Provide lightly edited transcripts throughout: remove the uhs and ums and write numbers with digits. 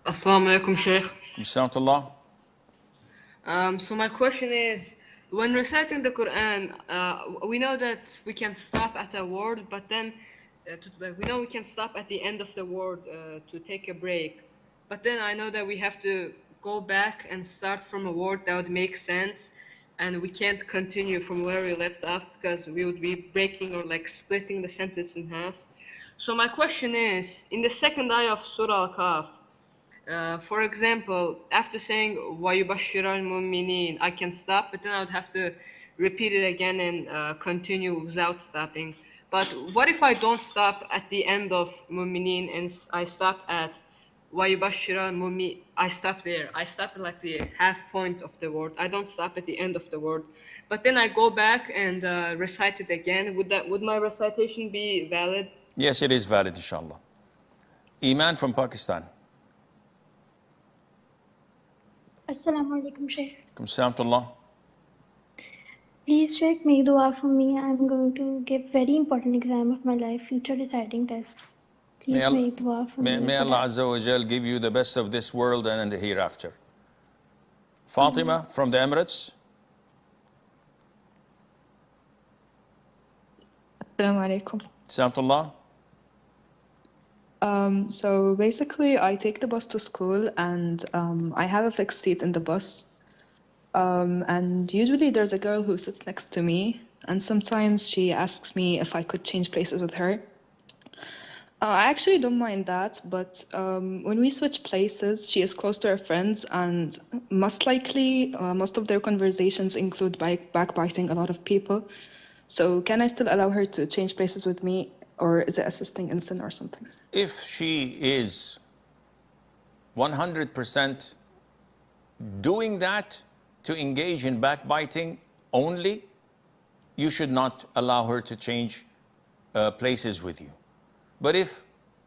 Assalamu alaikum, Sheikh. Bismillah. So my question is, when reciting the Quran, we know that we can stop at a word, but then we know we can stop at the end of the word to take a break. But then I know that we have to go back and start from a word that would make sense, and we can't continue from where we left off because we would be breaking or like splitting the sentence in half. So my question is, in the second ayah of Surah Al-Kahf, for example, after saying وَيُبَشِّرَ الْمُؤْمِنِينَ, I can stop, but then I would have to repeat it again and continue without stopping. But what if I don't stop at the end of mu'minin and I stop at وَيُبَشِّرَ الْمُؤْمِنِينَ? I stop there. I stop at like the half point of the word. I don't stop at the end of the word. But then I go back and recite it again. Would my recitation be valid? Yes, it is valid, inshallah. Iman from Pakistan. Assalamu alaikum, Sheikh. Bismillah. Please, Sheikh, make dua for me. I'm going to give very important exam of my life, future deciding test. Please make dua for me. May Allah Azza wa Jal give you the best of this world and the hereafter. Fatima from the Emirates. Assalamu alaikum. Bismillah. So basically, I take the bus to school and I have a fixed seat in the bus. And usually there's a girl who sits next to me, and sometimes she asks me if I could change places with her. I actually don't mind that, but when we switch places, she is close to her friends, and most likely, most of their conversations include backbiting a lot of people. So can I still allow her to change places with me, or is it assisting in sin or something? If she is 100% doing that to engage in backbiting only, you should not allow her to change places with you. But if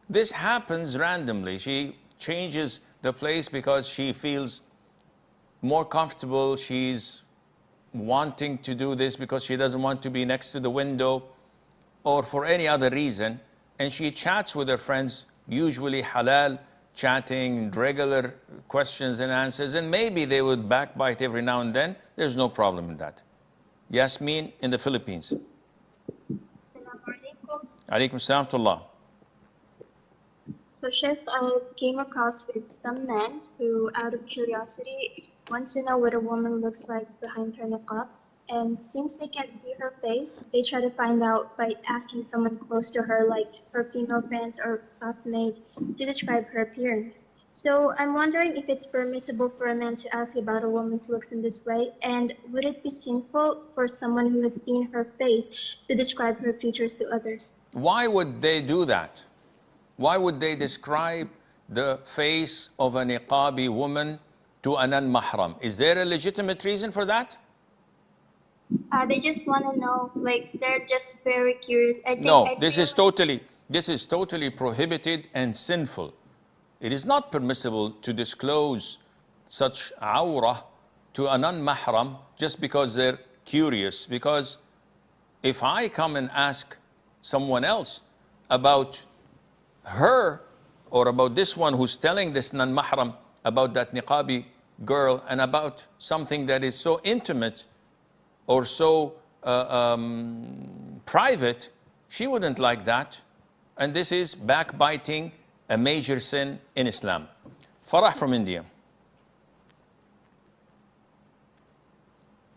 this happens randomly, she changes the place because she feels more comfortable, she's wanting to do this because she doesn't want to be next to the window, or for any other reason, and she chats with her friends, usually halal chatting and regular questions and answers, and maybe they would backbite every now and then, there's no problem in that. Yasmin in the Philippines. Alaikum salam to Allah. So, Sheikh, I came across with some men who, out of curiosity, want to know what a woman looks like behind her niqab. And since they can't see her face, they try to find out by asking someone close to her, like her female friends or classmates, to describe her appearance. So I'm wondering if it's permissible for a man to ask about a woman's looks in this way, and would it be sinful for someone who has seen her face to describe her features to others? Why would they do that? Why would they describe the face of a niqabi woman to a non-mahram? Is there a legitimate reason for that? They just want to know, like, they're just very curious. This is totally prohibited and sinful. It is not permissible to disclose such awrah to a non-mahram just because they're curious. Because if I come and ask someone else about her or about this one who's telling this non-mahram about that niqabi girl and about something that is so intimate or so private, she wouldn't like that. And this is backbiting, a major sin in Islam. Farah from India.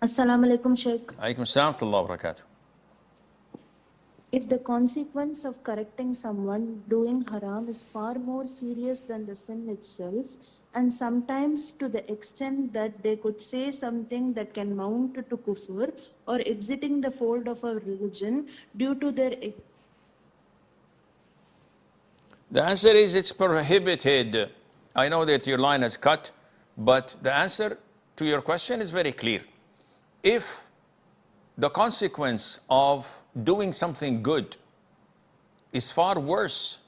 Assalamu alaikum, Sheikh. Alaikum assalam wa barakatuh. If the consequence of correcting someone doing haram is far more serious than the sin itself, and sometimes to the extent that they could say something that can mount to kufr or exiting the fold of a religion due to their... The answer is it's prohibited. I know that your line is cut, but the answer to your question is very clear. If the consequence of doing something good is far worse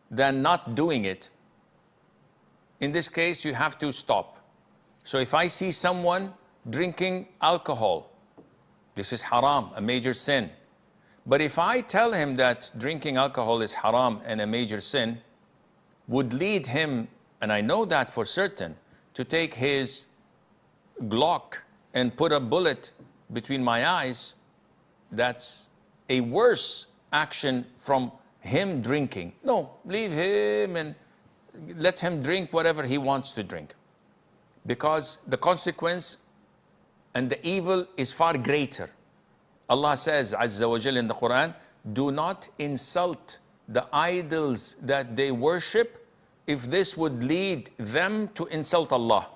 than not doing it, in this case, you have to stop. So if I see someone drinking alcohol, this is haram, a major sin. But if I tell him that drinking alcohol is haram and a major sin, would lead him and I know that for certain, to take his Glock and put a bullet between my eyes, that's a worse action from him drinking. No, leave him and let him drink whatever he wants to drink. Because the consequence and the evil is far greater. Allah says, Azza wa Jal in the Quran, do not insult the idols that they worship if this would lead them to insult Allah.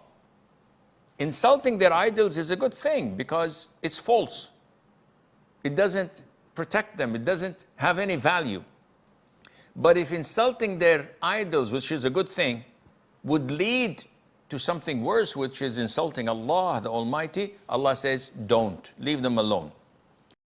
Insulting their idols is a good thing because it's false. It doesn't protect them. It doesn't have any value. But if insulting their idols, which is a good thing, would lead to something worse, which is insulting Allah, the Almighty, Allah says, don't. Leave them alone.